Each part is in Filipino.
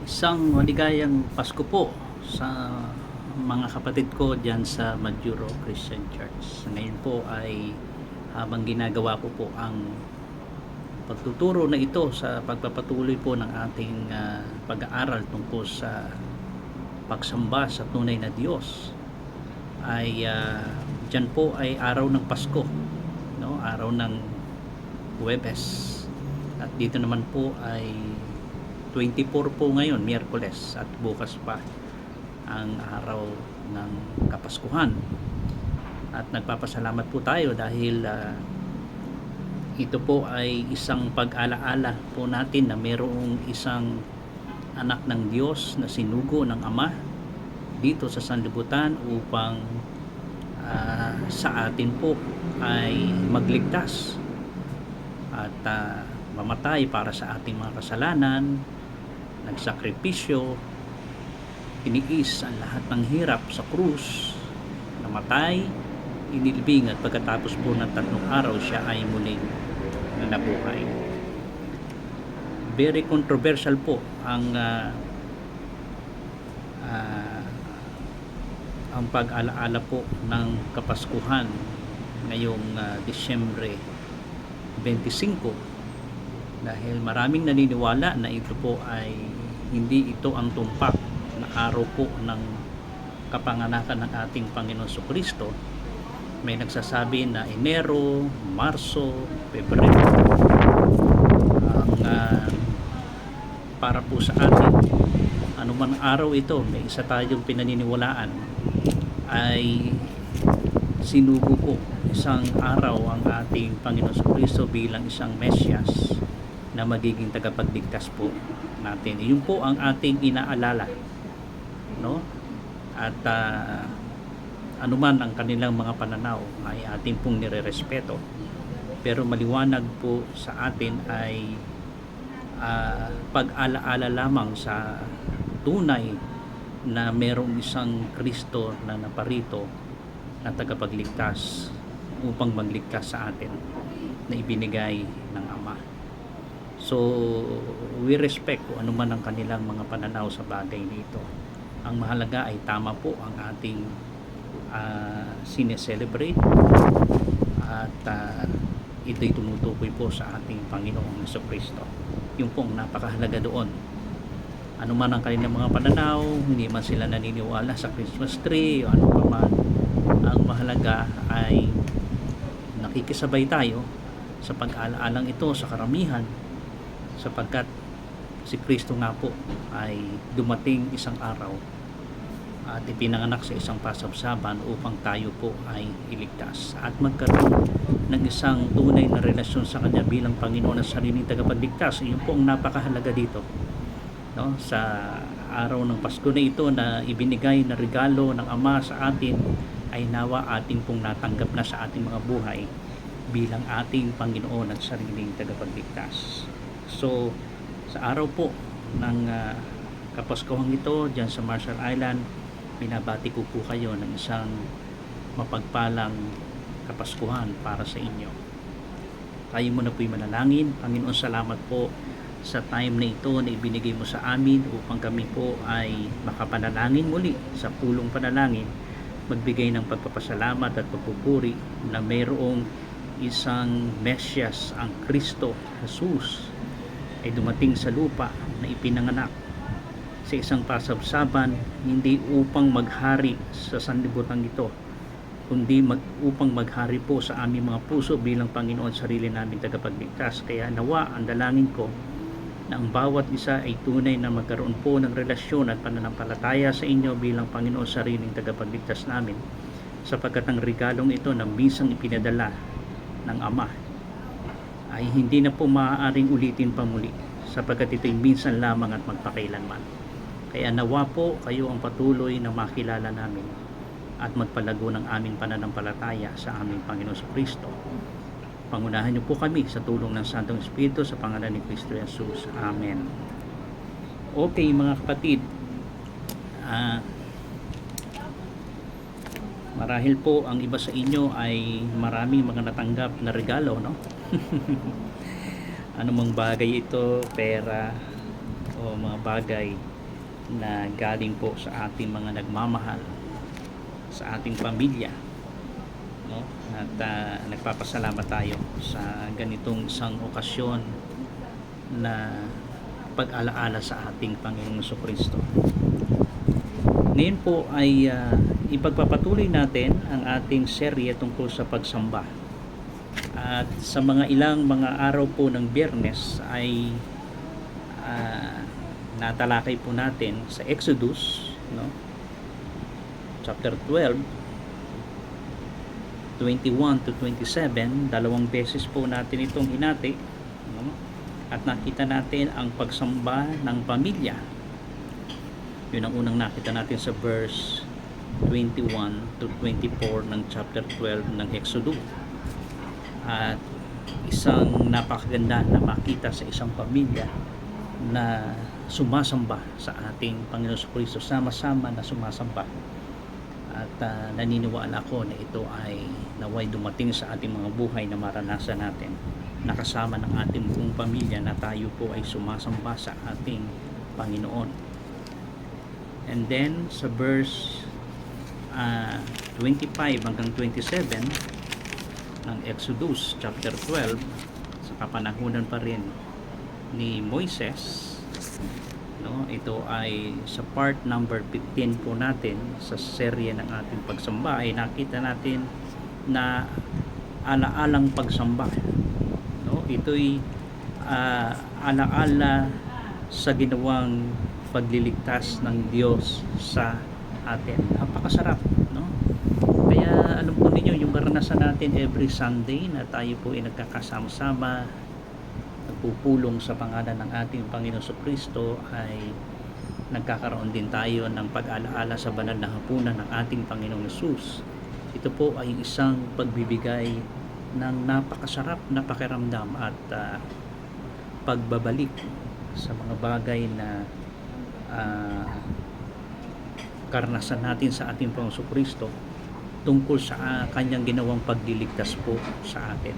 Isang maligayang Pasko po sa mga kapatid ko dyan sa Majuro Christian Church. Ngayon po ay habang ginagawa ko po ang pagtuturo na ito sa pagpapatuloy po ng ating pag-aaral tungkol sa pagsamba sa tunay na Diyos, ay dyan po ay araw ng Pasko, no? Araw ng Huwebes, at dito naman po ay 24 po ngayon, Miyerkules, at bukas pa ang araw ng Kapaskuhan. At nagpapasalamat po tayo dahil ito po ay isang pag-alaala po natin na mayroong isang anak ng Diyos na sinugo ng Ama dito sa sanlibutan upang sa atin po ay magligtas at mamatay para sa ating mga kasalanan, nagsakripisyo, tiniis ang lahat ng hirap sa krus, namatay, inilibing, at pagkatapos po ng 3 araw siya ay muling nabuhay. Very controversial po ang pag-alaala po ng Kapaskuhan ngayong Disyembre 25, dahil maraming naniniwala na ito po ay hindi ito ang tumpak na araw po ng kapanganakan ng ating Panginoon Jesucristo. May nagsasabi na Enero, Marso, Pebrero ang para po sa atin. Anuman araw ito, may isa tayong pinaniniwalaan, ay sinugo po isang araw ang ating Panginoon Jesucristo bilang isang Mesyas na magiging tagapagligtas po natin. Iyon po ang ating inaalala, no? At anuman ang kanilang mga pananaw ay ating pong nirerespeto, pero maliwanag po sa atin ay pag-alaala lamang sa tunay na merong isang Kristo na naparito na tagapagligtas upang magligtas sa atin, na ibinigay ng Ama. So we respect kung ano man ang kanilang mga pananaw sa bagay nito. Ang mahalaga ay tama po ang ating sineselebrate, at ito'y tumutukoy po sa ating Panginoong Jesucristo. Yung pong napakahalaga doon. Ano man ang kanilang mga pananaw, hindi man sila naniniwala sa Christmas tree o ano pa man, ang mahalaga ay nakikisabay tayo sa pag-alaalang ito sa karamihan, sapagkat si Kristo nga po ay dumating isang araw at ipinanganak sa isang pasabsaban upang tayo po ay iligtas at magkaroon ng isang tunay na relasyon sa Kanya bilang Panginoon at sariling tagapagligtas. Iyon po ang napakahalaga dito, no? Sa araw ng Pasko na ito na ibinigay na regalo ng Ama sa atin, ay nawa ating pong natanggap na sa ating mga buhay bilang ating Panginoon at sariling tagapagligtas. So sa araw po ng Kapaskuhang ito dyan sa Marshall Island, binabati ko po kayo ng isang mapagpalang Kapaskuhan para sa inyo. Tayo muna po'y manalangin. Panginoon, salamat po sa time na ito na ibinigay mo sa amin upang kami po ay makapanalangin muli sa pulong panalangin, magbigay ng pagpapasalamat at pagpupuri na mayroong isang Mesyas, ang Kristo Jesus, ay dumating sa lupa na ipinanganak sa isang pasabsaban, hindi upang maghari sa sanlibutan ito, kundi upang maghari po sa aming mga puso bilang Panginoon sarili namin tagapagligtas. Kaya nawa ang dalangin ko na ang bawat isa ay tunay na magkaroon po ng relasyon at pananampalataya sa inyo bilang Panginoon sariling tagapagligtas namin, sapagkat ang regalong ito na minsang ipinadala ng Ama ay hindi na po maaaring ulitin pa muli, sapagkat ito'y minsan lamang at magpakailanman. Kaya nawa po kayo ang patuloy na makilala namin at magpalago ng aming pananampalataya sa aming Panginoon sa Kristo. Pangunahan niyo po kami sa tulong ng Santong Espiritu sa pangalan ni Kristo Jesus. Amen. Okay mga kapatid, marahil po ang iba sa inyo ay maraming mga natanggap na regalo, no? Anumang bagay ito, pera o mga bagay na galing po sa ating mga nagmamahal, sa ating pamilya, no? At nagpapasalamat tayo sa ganitong isang okasyon na pag-alaala sa ating Panginoong Jesucristo. Ngayon po ay ipagpapatuloy natin ang ating serye tungkol sa pagsamba. At sa mga ilang mga araw po ng Biyernes ay natalakay po natin sa Exodus, no? Chapter 12, 21 to 27. Dalawang beses po natin itong hinati, no? At nakita natin ang pagsamba ng pamilya. Yun ang unang nakita natin sa verse 21 to 24 ng chapter 12 ng Exodus. At isang napakaganda na makita sa isang pamilya na sumasamba sa ating Panginoon Jesucristo, sama-sama na sumasamba. At naniniwala ako na ito ay naway dumating sa ating mga buhay na maranasan natin, nakasama ng ating buong pamilya, na tayo po ay sumasamba sa ating Panginoon. And then sa verse 25 hanggang 27 ng Exodus chapter 12, sa kapanahunan pa rin ni Moises, no? Ito ay sa part number 15 po natin sa serye ng ating pagsamba. Ay nakita natin na alaalang pagsamba, no? Ito'y alaala sa ginawang pagliligtas ng Diyos sa atin. Napakasarap, no? Kaya alam po ninyo, yung karanasan natin every Sunday na tayo po ay nagkakasama-sama, nagpupulong sa pangalan ng ating Panginoon Jesucristo, ay nagkakaroon din tayo ng pag-alaala sa banal na hapunan ng ating Panginoong Hesus. Ito po ay isang pagbibigay ng napakasarap na pakiramdam at pagbabalik sa mga bagay na karanasan natin sa ating Panginoong Jesucristo tungkol sa kanyang ginawang pagliligtas po sa atin.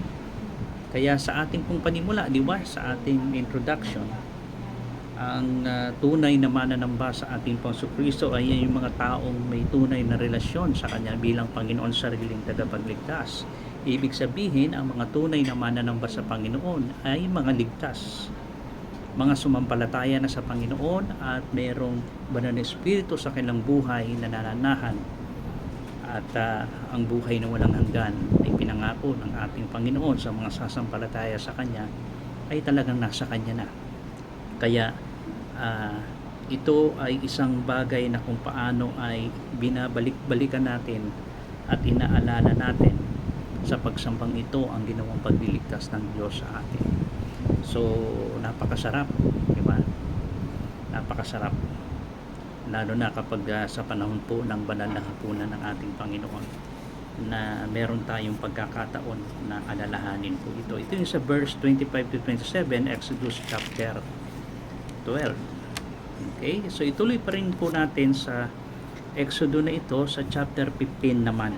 Kaya sa ating pong panimula, di ba, sa ating introduction, ang tunay na mananamba sa ating Panginoong Jesucristo ay yung mga taong may tunay na relasyon sa Kanya bilang Panginoon, sariling tagapagligtas. Ibig sabihin, ang mga tunay na mananamba sa Panginoon ay mga ligtas, mga sumampalataya na sa Panginoon at mayroong banal na Espiritu sa kanilang buhay na nananahan. At ang buhay na walang hanggan ay pinangako ng ating Panginoon sa mga sasampalataya sa Kanya ay talagang nasa Kanya na. Kaya ito ay isang bagay na kung paano ay binabalik-balikan natin at inaalala natin sa pagsambang ito ang ginawang pagliligtas ng Diyos sa atin. So napakasarap, di ba? Napakasarap, lalo na kapag sa panahon po ng banal na hapunan ng ating Panginoon, na meron tayong pagkakataon na alalahanin po ito. Ito yung sa verse 25 to 27, Exodus chapter 12. Okay, so ituloy pa rin po natin sa Exodus na ito sa chapter 15 naman.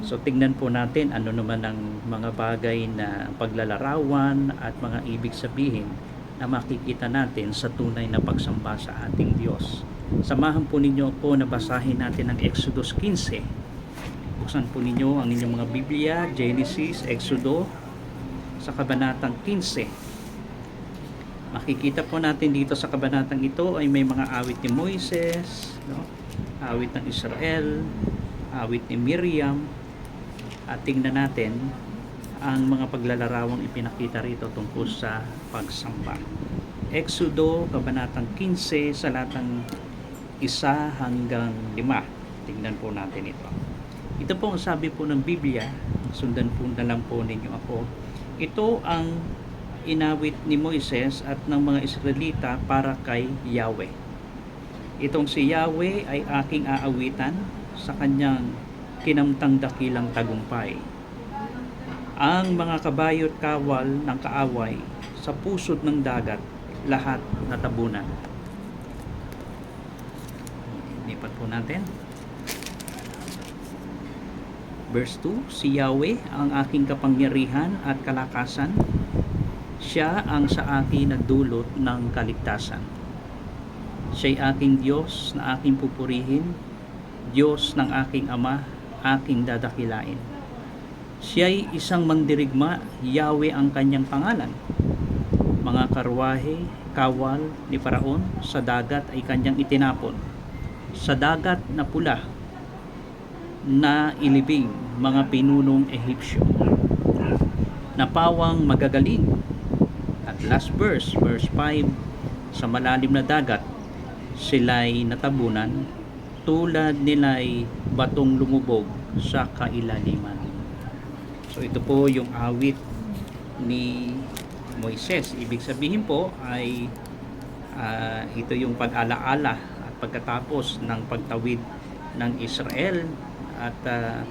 So tingnan po natin ano naman ang mga bagay na paglalarawan at mga ibig sabihin na makikita natin sa tunay na pagsamba sa ating Diyos. Samahan po ninyo po na basahin natin ang Exodus 15. Buksan po ninyo ang inyong mga Biblia, Genesis, Exodus, sa kabanatang 15. Makikita po natin dito sa kabanatang ito ay may mga awit ni Moises, no? Awit ng Israel, awit ni Miriam, at tingnan natin ang mga paglalarawang ipinakita rito tungkol sa pagsamba. Exodo, kabanatang 15, salatang 1 hanggang 5. Tingnan po natin ito. Ito po ang sabi po ng Biblia, sundan po na lang po ninyo ako. Ito ang inawit ni Moises at ng mga Israelita para kay Yahweh. Itong si Yahweh ay aking aawitan sa kanyang kinamtang dakilang tagumpay. Ang mga kabayo at kawal ng kaaway sa pusod ng dagat, lahat natabunan. Lipat po natin. Verse 2, si Yahweh ang aking kapangyarihan at kalakasan. Siya ang sa akin nagdulot ng kaligtasan. Siya'y aking Diyos na aking pupurihin, Diyos ng aking Ama, aking dadakilain. Siya'y isang mandirigma, Yahweh ang kanyang pangalan. Mga karwahe, kawal ni Paraon sa dagat ay kanyang itinapon. Sa dagat na pula na ilibing mga pinunong Ehipsyo. Napawang magagaling. At last verse 5, sa malalim na dagat, sila'y natabunan, tulad nila'y batong lumubog sa kailaliman. So ito po yung awit ni Moises. Ibig sabihin po ay ito yung pag-alaala at pagkatapos ng pagtawid ng Israel at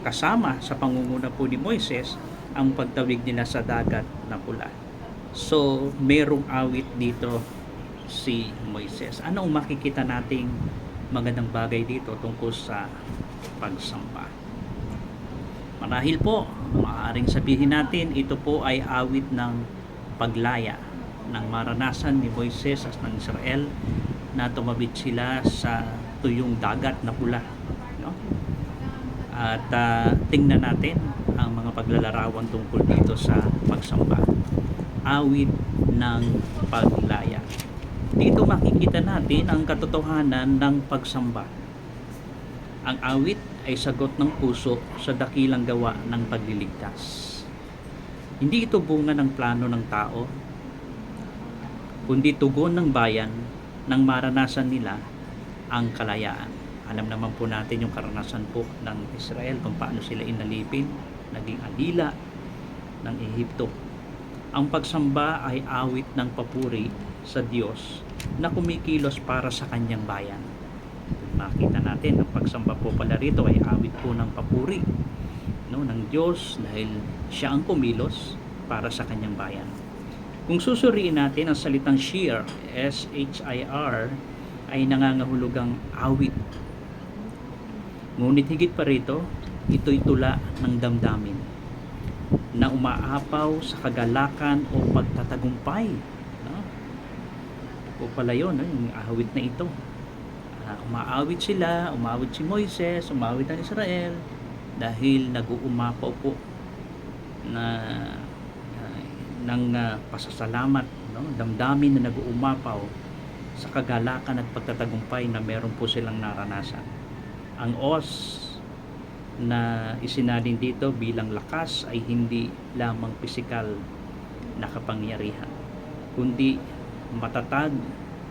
kasama sa pangunguna po ni Moises ang pagtawid nila sa dagat na pula. So merong awit dito si Moises. Ano ang makikita nating magandang bagay dito tungkol sa pagsamba? Marahil po, maaaring sabihin natin ito po ay awit ng paglaya ng maranasan ni Moises at ng Israel na tumawid sila sa tuyong dagat na pula, no? At tingnan natin ang mga paglalarawan tungkol dito sa pagsamba. Awit ng paglaya. Dito makikita natin ang katotohanan ng pagsamba. Ang awit ay sagot ng puso sa dakilang gawa ng pagliligtas. Hindi ito bunga ng plano ng tao, kundi tugon ng bayan nang maranasan nila ang kalayaan. Alam naman po natin yung karanasan po ng Israel kung paano sila inalipin, naging alila ng Ehipto. Ang pagsamba ay awit ng papuri sa Diyos na kumikilos para sa kanyang bayan. Makita natin ang pagsamba po pala rito ay awit po ng papuri, no, ng Diyos dahil siya ang kumilos para sa kanyang bayan. Kung susuriin natin ang salitang shir, S-H-I-R, ay nangangahulugang awit. Ngunit higit pa rito, ito'y tula ng damdamin na umaapaw sa kagalakan o pagtatagumpay. No? O pala yun, yung awit na ito. Umaawit sila, umawit si Moises, umawit ang Israel dahil nag-uumapaw po na ng pasasalamat, no? Damdamin na nag-uumapaw sa kagalakan at pagtatagumpay na meron po silang naranasan. Ang os na isinalin dito bilang lakas ay hindi lamang pisikal na kapangyarihan, kundi matatag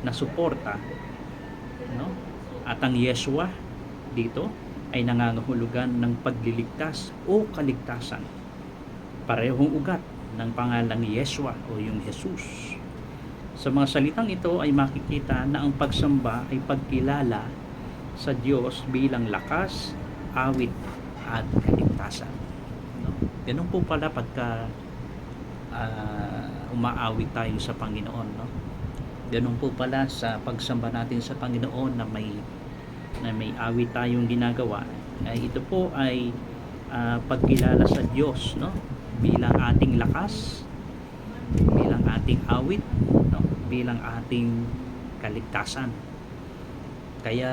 na suporta, no? At ang Yeshua dito ay nangangahulugan ng pagliligtas o kaligtasan. Parehong ugat ng pangalang Yeshua o yung Jesus. Sa mga salitang ito ay makikita na ang pagsamba ay pagkilala sa Diyos bilang lakas, awit at kaligtasan. No? Ganun po pala pagka umaawit tayo sa Panginoon, no? Ganun po pala sa pagsamba natin sa Panginoon na may awit tayong ginagawa. Ito po ay pagkilala sa Diyos, no? Bilang ating lakas, bilang ating awit, no? Bilang ating kaligtasan. Kaya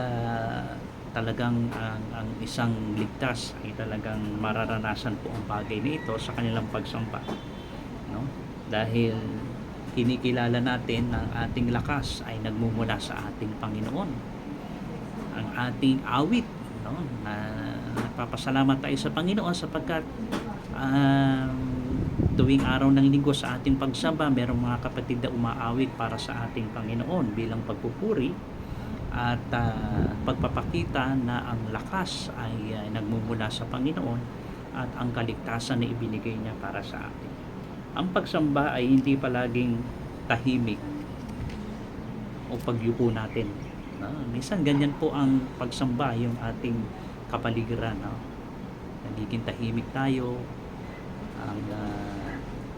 talagang ang isang ligtas ay talagang mararanasan po ang bagay na ito sa kanilang pagsamba, no? Dahil kinikilala natin na ang ating lakas ay nagmumula sa ating Panginoon. Ang ating awit, no, na nagpapasalamat tayo sa Panginoon sapagkat tuwing araw ng linggo sa ating pagsamba, merong mga kapatid na umaawit para sa ating Panginoon bilang pagpupuri at pagpapakita na ang lakas ay nagmumula sa Panginoon at ang kaligtasan na ibinigay niya para sa atin. Ang pagsamba ay hindi palaging tahimik o pagyuko natin. Minsan ganyan po ang pagsamba, yung ating kapaligiran. Nagiging tahimik tayo, ang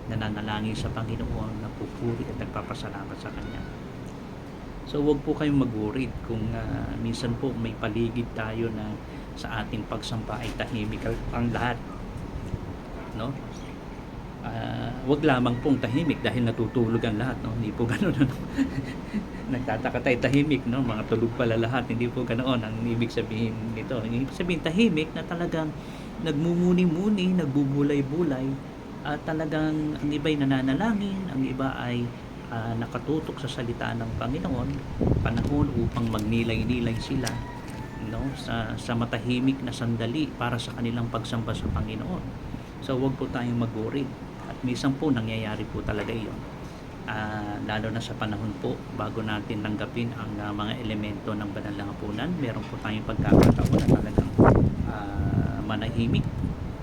nananalangin sa Panginoon, napupuri at nagpapasalamat sa Kanya. So huwag po kayong mag-worry kung minsan po may paligid tayo na sa ating pagsamba ay tahimik ang lahat, no? Wag lamang pong tahimik dahil natutulog ang lahat, no? Hindi po ganoon. nagtataka tayo, tahimik, no? Mga tulog pala lahat. Hindi po ganoon ang ibig sabihin nito. Ang ibig sabihin tahimik na talagang nagmumuni-muni, nagbubulay-bulay, at talagang ang iba'y nananalangin, ang iba ay nakatutok sa salita ng Panginoon, panahon upang magnilay-nilay sila, no, sa matahimik na sandali para sa kanilang pagsamba sa Panginoon. So huwag po tayong maguri, at minsan po nangyayari po talaga iyon. Lalo na sa panahon po bago natin tanggapin ang mga elemento ng banal na hapunan, meron po tayong pagkakataon na talagang manahimik,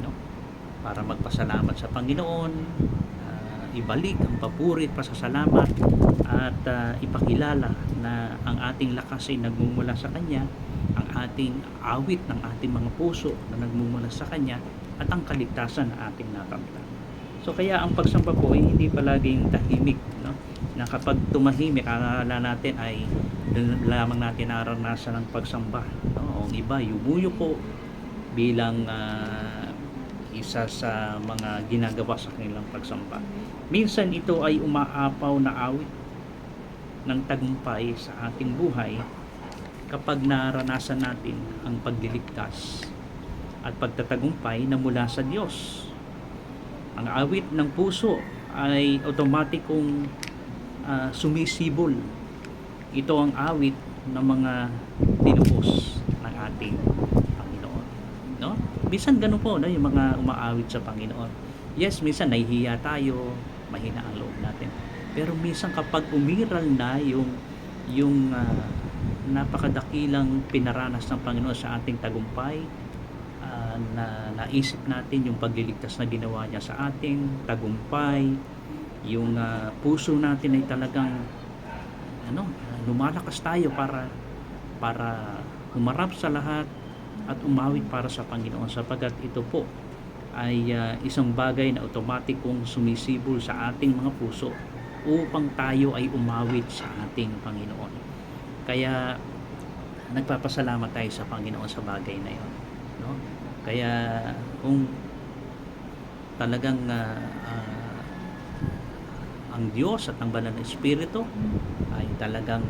no, para magpasalamat sa Panginoon, ibalik ang papuri at pasasalamat, at ipakilala na ang ating lakas ay nagmumula sa Kanya, ang ating awit ng ating mga puso na nagmumula sa Kanya, at ang kaligtasan na ating nakamtan. So kaya ang pagsamba po ay hindi palaging tahimik, no? Na kapag tumahimik, akala natin ay doon lamang natin naranasan ang pagsamba, no? Ang iba yumuyuko bilang isa sa mga ginagawa sa kanilang pagsamba. Minsan ito ay umaapaw na awit ng tagumpay sa ating buhay kapag naranasan natin ang pagliligtas at pagtatagumpay na mula sa Diyos. Ang awit ng puso ay automatikong sumisibol. Ito ang awit ng mga tinubos ng ating Panginoon, no? Minsan ganun po, no, yung mga umaawit sa Panginoon. Yes, minsan nahihiya tayo, mahina ang loob natin. Pero minsan kapag umiral na yung napakadakilang pinaranas ng Panginoon sa ating tagumpay, na naisip natin yung pagliligtas na ginawa niya sa ating tagumpay, yung puso natin ay talagang lumalakas tayo para humarap sa lahat at umawit para sa Panginoon, sapagkat ito po ay isang bagay na automatikong sumisibol sa ating mga puso upang tayo ay umawit sa ating Panginoon. Kaya nagpapasalamat tayo sa Panginoon sa bagay na yon, no? Kaya kung talagang ang Diyos at ang Banal na Espiritu ay talagang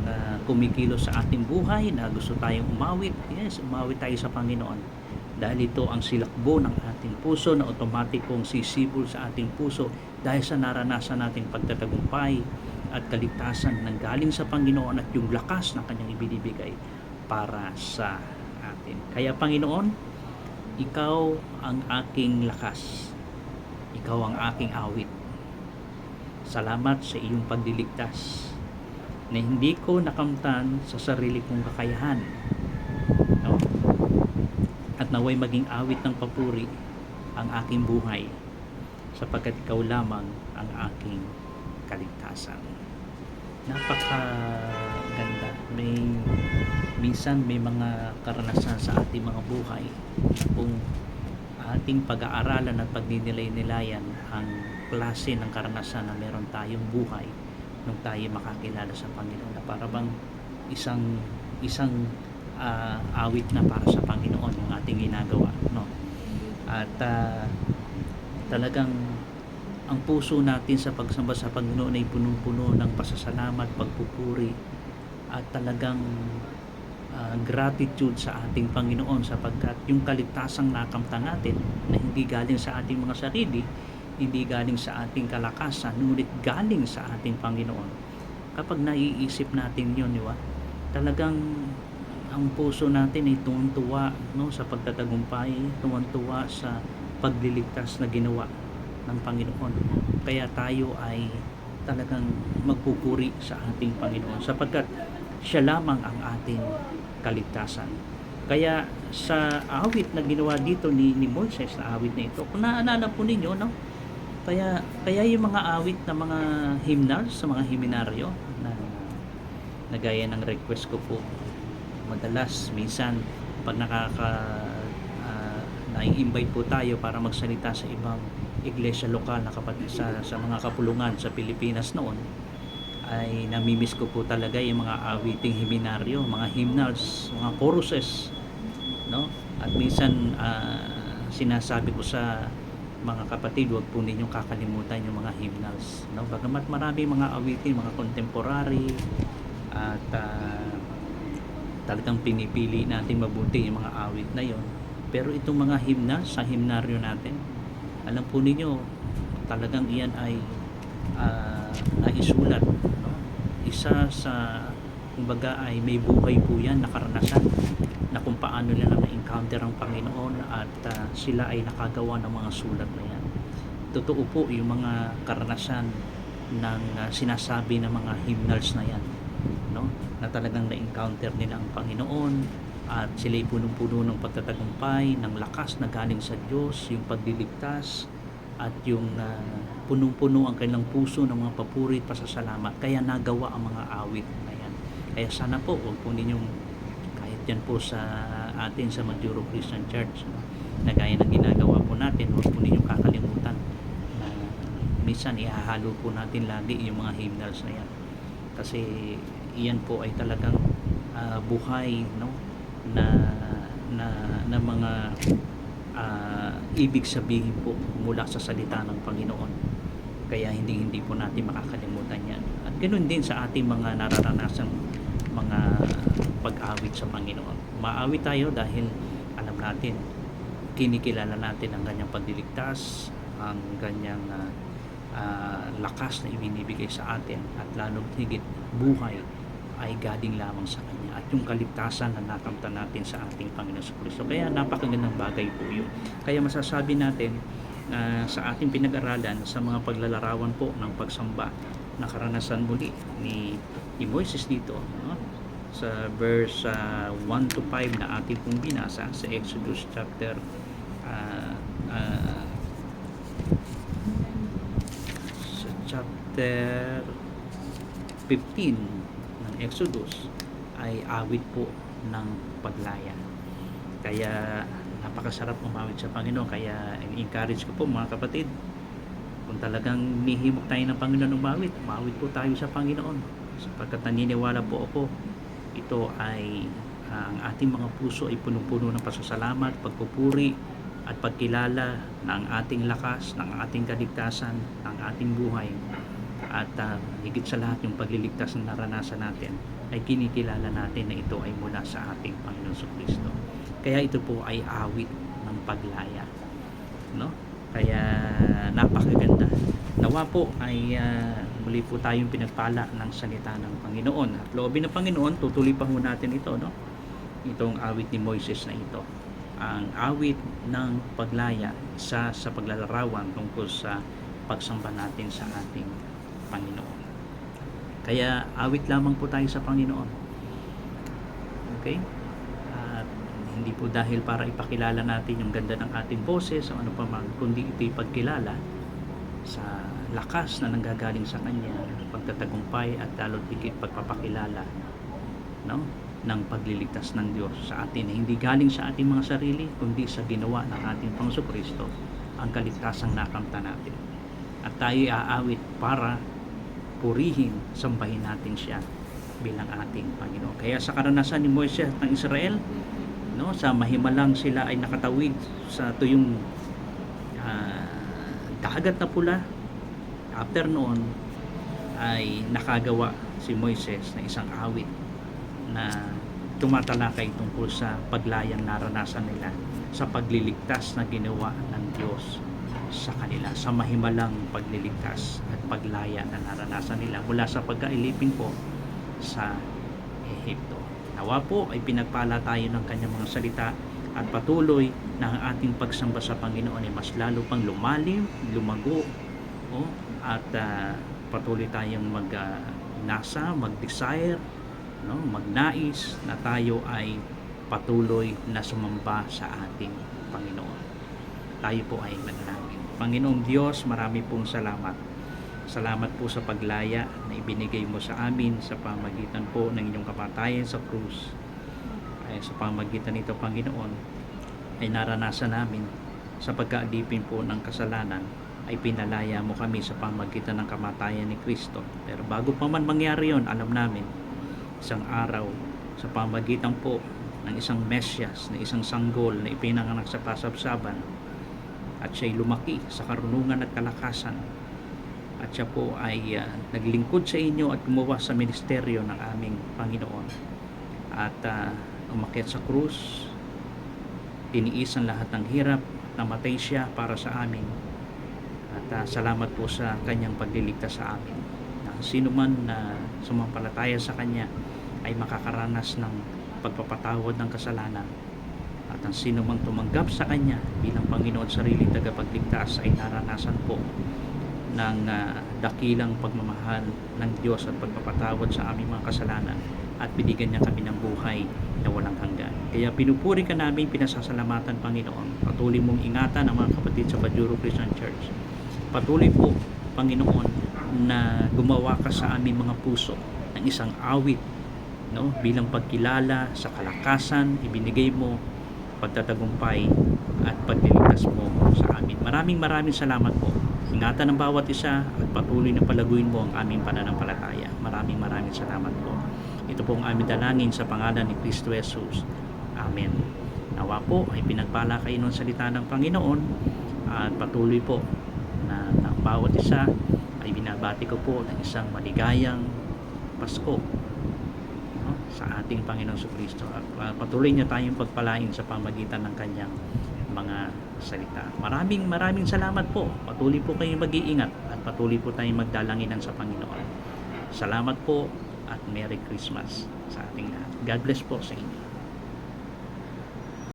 kumikilos sa ating buhay na gusto tayong umawit, yes, umawit tayo sa Panginoon, dahil ito ang silakbo ng ating puso na automatikong sisibol sa ating puso dahil sa naranasan nating pagtatagumpay at kaligtasan ng galing sa Panginoon at yung lakas na Kanyang ibinibigay para sa atin. Kaya Panginoon, Ikaw ang aking lakas, Ikaw ang aking awit. Salamat sa iyong pagliligtas na hindi ko nakamtan sa sarili kong kakayahan, no? At naway maging awit ng papuri ang aking buhay, sapagkat ikaw lamang ang aking kaligtasan. Napakaganda. Minsan may mga karanasan sa ating mga buhay kung ating pag-aaralan at pagninilay-nilayan ang klase ng karanasan na meron tayong buhay nung tayo makakilala sa Panginoon, na para bang isang awit na para sa Panginoon yung ating ginagawa, no? At talagang ang puso natin sa pagsamba sa Panginoon ay punong-puno ng pasasalamat, pagpupuri, at talagang gratitude sa ating Panginoon, sapagkat yung kaligtasang nakamtan natin na hindi galing sa ating mga sarili, hindi galing sa ating kalakasan, ngunit galing sa ating Panginoon. Kapag naiisip natin yun, di ba? Talagang ang puso natin ay tuwang-tuwa, no, sa pagtatagumpay, tuwang-tuwa sa pagliligtas na ginawa ng Panginoon. Kaya tayo ay talagang magpupuri sa ating Panginoon, sapagkat siya lamang ang ating kaligtasan. Kaya sa awit na ginawa dito ni Moises, na awit na ito, kung naalala po ninyo, no? Kaya yung mga awit na mga hymnals sa mga himinaryo na gaya ng request ko po, madalas minsan pag na-invite po tayo para magsalita sa ibang iglesia lokal na kapatid sa mga kapulungan sa Pilipinas noon, ay namimiss ko po talaga yung mga awiting himinaryo, mga hymnals, mga choruses, no? At minsan sinasabi ko sa mga kapatid, huwag po ninyong kakalimutan yung mga hymnals, no? Bagamat marami mga awitin, mga contemporary at talagang pinipili natin mabuti yung mga awit na yon. Pero itong mga himna sa himnaryo natin, alam po ninyo, talagang iyan ay naisulat, no? Isa sa, kumbaga, ay may buhay po yan na karanasan na kung paano nila na-encounter ang Panginoon at sila ay nakagawa ng mga sulat na yan. Totoo po yung mga karanasan ng sinasabi ng mga hymnals na yan, no? Na talagang na-encounter nila ang Panginoon at sila'y punong-puno ng pagtatagumpay, ng lakas na galing sa Diyos, yung pagliligtas at yung punong-puno ang kanilang puso ng mga papuri at pasasalamat, kaya nagawa ang mga awit na yan. Kaya sana po, huwag po ninyong, kahit yan po sa atin sa Magduro Christian Church, no, na gaya ng ginagawa po natin, huwag po ninyong kakalimutan na minsan ihahalo po natin lagi yung mga hymnals na yan, kasi iyan po ay talagang buhay, no, na mga ibig sabihin po mula sa salita ng Panginoon. Kaya hindi po natin makakalimutan yan. At ganoon din sa ating mga nararanasang mga pag-awit sa Panginoon. Maawit tayo dahil alam natin, kinikilala natin ang kanyang pagliligtas, ang kanyang lakas na ibinibigay sa atin, at lalong higit buhay ay galing lamang sa Kanya, at yung kaligtasan na nakamtan natin sa ating Panginoon sa Kristo. Kaya napakagandang bagay po yun. Kaya masasabi natin sa ating pinag-aralan sa mga paglalarawan po ng pagsamba na karanasan muli ni Moises dito, no? Sa verse 1 to 5 na ating pong binasa sa Exodus chapter chapter 15 ng Exodus ay awit po ng paglaya. Kaya napakasarap umawit sa Panginoon. Kaya encourage ko po mga kapatid, kung talagang nihimok tayo ng Panginoon umawit po tayo sa Panginoon, sapagkat naniniwala po ako, ito ay ang ating mga puso ay punong-puno ng pasasalamat, pagpupuri at pagkilala ng ating lakas, ng ating kaligtasan, ng ating buhay. At higit sa lahat, yung pagliligtas na naranasan natin ay kinikilala natin na ito ay mula sa ating Panginoon Kristo. Kaya ito po ay awit ng paglaya, no? Kaya napakaganda. Nawa po ay muli po tayong pinagpala ng salita ng Panginoon. At loobin ng Panginoon, tutuloy pa ho natin ito, no? Itong awit ni Moises na ito, ang awit ng paglaya, sa paglalarawan tungkol sa pagsamba natin sa ating Panginoon. Kaya awit lamang po tayo sa Panginoon. Okay? At hindi po dahil para ipakilala natin yung ganda ng ating boses o ano pa man, kundi ito'y pagkilala sa lakas na nanggagaling sa Kanya, pagtatagumpay at lalo't higit pagpapakilala, no, ng pagliligtas ng Diyos sa atin, na hindi galing sa ating mga sarili kundi sa ginawa ng ating Panginoon Kristo, ang kaligtasang nakamtan natin. At tayo aawit para purihin, sambahin natin siya bilang ating Panginoon. Kaya sa karanasan ni Moises ng Israel, no, sa mahimalang sila ay nakatawid sa tuyong dagat na pula. After noon ay nakagawa si Moises na isang awit na tumatalakay tungkol sa paglayang naranasan nila, sa pagliligtas na ginawa ng Diyos sa kanila, sa mahimalang pagliligtas at paglaya na naranasan nila mula sa pagkailipin po sa Ehipto. Nawa po ay pinagpala tayo ng kanyang mga salita at patuloy na ang ating pagsamba sa Panginoon ay mas lalo pang lumalim, lumago, at patuloy tayong mag-desire, no, magnais na tayo ay patuloy na sumamba sa ating Panginoon. Tayo po ay manalangin. Panginoong Diyos, marami pong salamat. Salamat po sa paglaya na ibinigay mo sa amin sa pamagitan po ng inyong kamatayan sa krus. Ay sa pamagitan nito, Panginoon, ay naranasan namin sa pagkaalipin po ng kasalanan, ay pinalaya mo kami sa pamagitan ng kamatayan ni Kristo. Pero bago pa man mangyari yon, alam namin, isang araw, sa pamagitan po ng isang Mesyas, na isang sanggol na ipinanganak sa pasabsaban, at siya'y lumaki sa karunungan at kalakasan, at siya po ay naglingkod sa inyo at gumawa sa ministeryo ng aming Panginoon. at umakyat sa krus, tiniis ang lahat ng hirap, namatay siya para sa amin, at salamat po sa kanyang pagliligtas sa amin. Sino man na sumampalataya sa kanya ay makakaranas ng pagpapatawad ng kasalanan, at ang sino mang tumanggap sa kanya bilang Panginoon sariling tagapagligtas ay naranasan po ng dakilang pagmamahal ng Diyos at pagpapatawad sa aming mga kasalanan, at binigyan niya kami ng buhay na walang hanggan. Kaya pinupuri ka namin, pinasasalamatan Panginoon. Patuloy mong ingatan ang mga kapatid sa Bajuro Christian Church. Patuloy po Panginoon na gumawa ka sa aming mga puso ng isang awit, no, bilang pagkilala sa kalakasan ibinigay mo, pagtatagumpay at pagliligtas mo sa amin. Maraming salamat po. Ingatan ang bawat isa at patuloy na palaguin mo ang aming pananampalataya. Maraming salamat po. Ito po ang aming dalangin sa pangalan ni Kristo Jesus. Amen. Nawa po ay pinagpala kayo ng salita ng Panginoon, at patuloy po na ang bawat isa ay binabati ko po ng isang maligayang Pasko, no, sa ating Panginoon Kristo, at patuloy niya tayong pagpalain sa pamagitan ng kanyang mga salita. Maraming salamat po. Patuloy po kayong mag-iingat at patuloy po tayong magdalanginan sa Panginoon. Salamat po at Merry Christmas sa ating lahat. God bless po sa inyo.